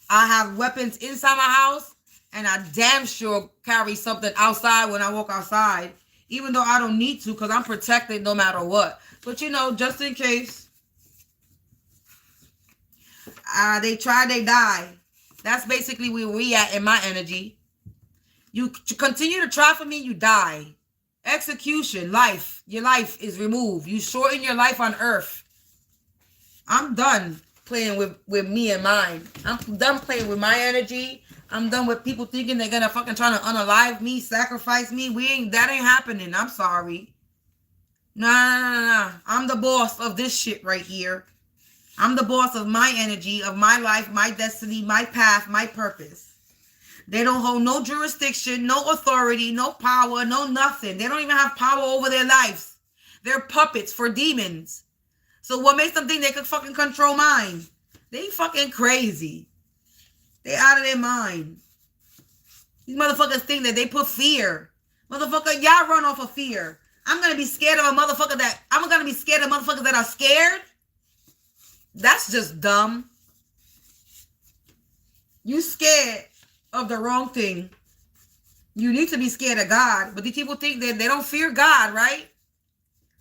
I have weapons inside my house, and I damn sure carry something outside when I walk outside, even though I don't need to because I'm protected no matter what. But, you know, just in case. They try, they die. That's basically where we at in my energy. You continue to try for me, you die. Execution, life. Your life is removed. You shorten your life on earth. I'm done playing with me and mine. I'm done playing with my energy. I'm done with people thinking they're gonna fucking try to unalive me, sacrifice me. That ain't happening. I'm sorry. Nah. I'm the boss of this shit right here. I'm the boss of my energy, of my life, my destiny, my path, my purpose. They don't hold no jurisdiction, no authority, no power, no nothing. They don't even have power over their lives. They're puppets for demons. So what makes them think they could fucking control mine? They fucking crazy. They out of their mind. These motherfuckers think that they put fear. Motherfucker, y'all run off of fear. I'm going to be scared of a motherfucker that... I'm going to be scared of motherfuckers that are scared? That's just dumb. You scared of the wrong thing. You need to be scared of God. But these people think that they don't fear God, right?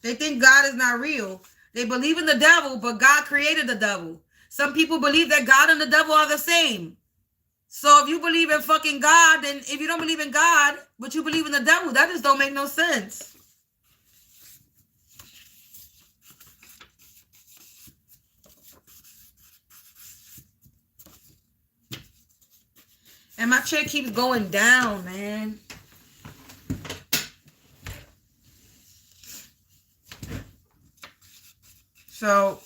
They think God is not real. They believe in the devil, but God created the devil. Some people believe that God and the devil are the same. So if you believe in fucking God, then if you don't believe in God, but you believe in the devil, that just don't make no sense. And my chair keeps going down, man. So,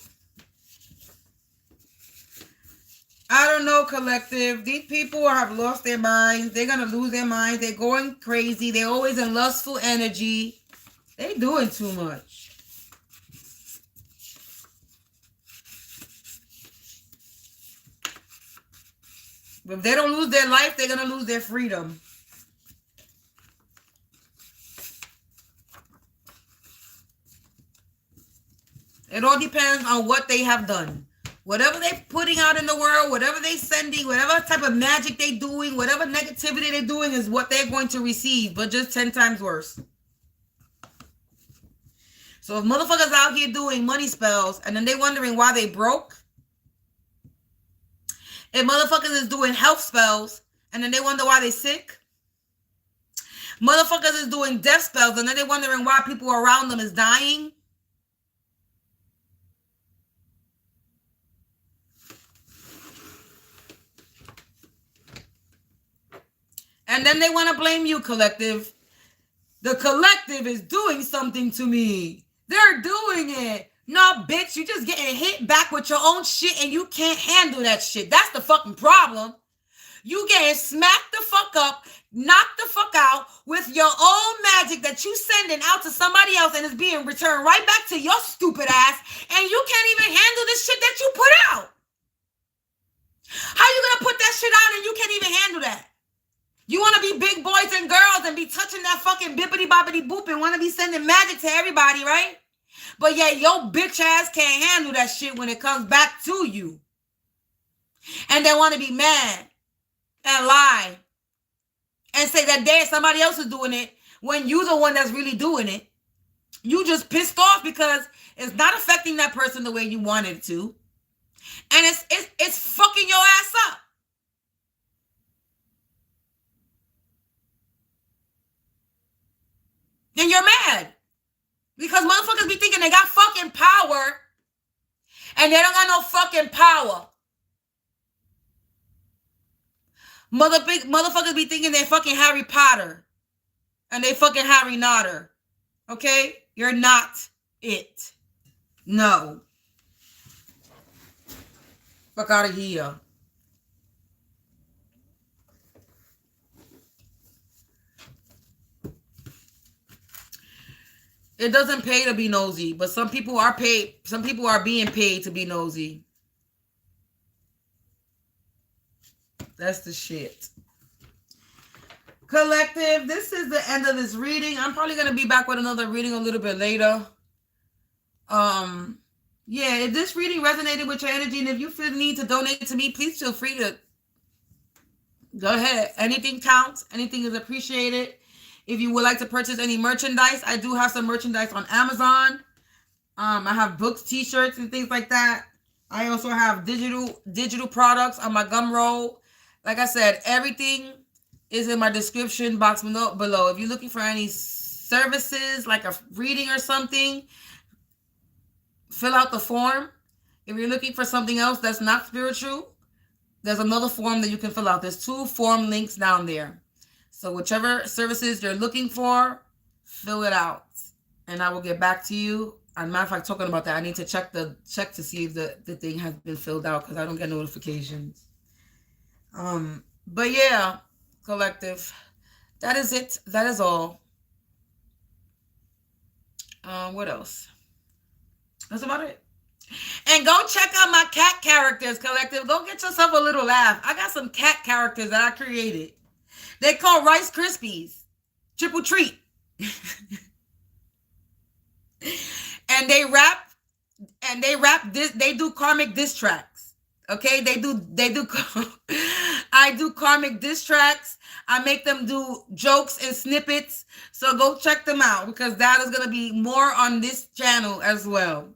I don't know, collective. These people have lost their minds. They're going to lose their minds. They're going crazy. They're always in lustful energy. They're doing too much. But if they don't lose their life, they're going to lose their freedom. It all depends on what they have done. Whatever they're putting out in the world, whatever they're sending, whatever type of magic they're doing, whatever negativity they're doing is what they're going to receive, but just 10 times worse. So if motherfuckers out here doing money spells and then they wondering why they broke, if motherfuckers is doing health spells and then they wonder why they sick, motherfuckers is doing death spells and then they wondering why people around them is dying, and then they want to blame you, collective. The collective is doing something to me. They're doing it. No, bitch, you just getting hit back with your own shit and you can't handle that shit. That's the fucking problem. You getting smacked the fuck up, knocked the fuck out with your own magic that you sending out to somebody else and it's being returned right back to your stupid ass, and you can't even handle the shit that you put out. How you gonna put that shit out and you can't even handle that? You want to be big boys and girls and be touching that fucking bippity boppity boop and want to be sending magic to everybody, right? But yeah, your bitch ass can't handle that shit when it comes back to you. And they want to be mad and lie and say that somebody else is doing it when you the one that's really doing it. You just pissed off because it's not affecting that person the way you wanted it to. And it's fucking your ass up. Then you're mad. Because motherfuckers be thinking they got fucking power and they don't got no fucking power. Motherfuckers be thinking they fucking Harry Potter and they fucking Harry Potter. Okay? You're not it. No. Fuck out of here. It doesn't pay to be nosy, but some people are paid. Some people are being paid to be nosy. That's the shit. Collective, this is the end of this reading. I'm probably going to be back with another reading a little bit later. Yeah, if this reading resonated with your energy and if you feel the need to donate to me, please feel free to go ahead. Anything counts. Anything is appreciated. If you would like to purchase any merchandise, I do have some merchandise on Amazon. I have books, t-shirts, and things like that. I also have digital products on my Gumroad. Like I said, everything is in my description box below. If you're looking for any services, like a reading or something, fill out the form. If you're looking for something else that's not spiritual, there's another form that you can fill out. There's 2 form links down there. So whichever services you're looking for, fill it out. And I will get back to you As a matter of fact, talking about that, I need to check to see if the thing has been filled out because I don't get notifications. But yeah, collective. That is it. That is all. What else? That's about it. And go check out my cat characters, collective. Go get yourself a little laugh. I got some cat characters that I created. They call Rice Krispies. Triple treat. And they rap this, they do karmic diss tracks. Okay? They do I do karmic diss tracks. I make them do jokes and snippets. So go check them out because that is going to be more on this channel as well.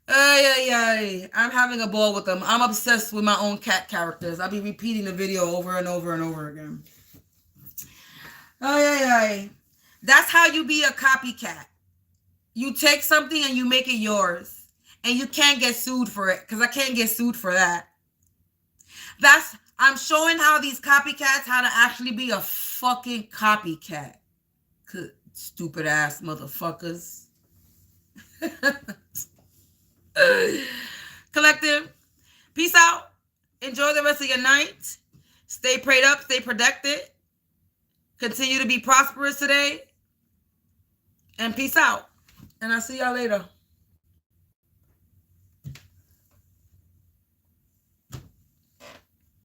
I'm having a ball with them. I'm obsessed with my own cat characters. I'll be repeating the video over and over and over again. That's how you be a copycat. You take something and you make it yours. And you can't get sued for it. Because I can't get sued for that. I'm showing how these copycats how to actually be a fucking copycat. Stupid ass motherfuckers. Collective, peace out. Enjoy the rest of your night. Stay prayed up, stay protected. Continue to be prosperous today. And peace out. And I'll see y'all later.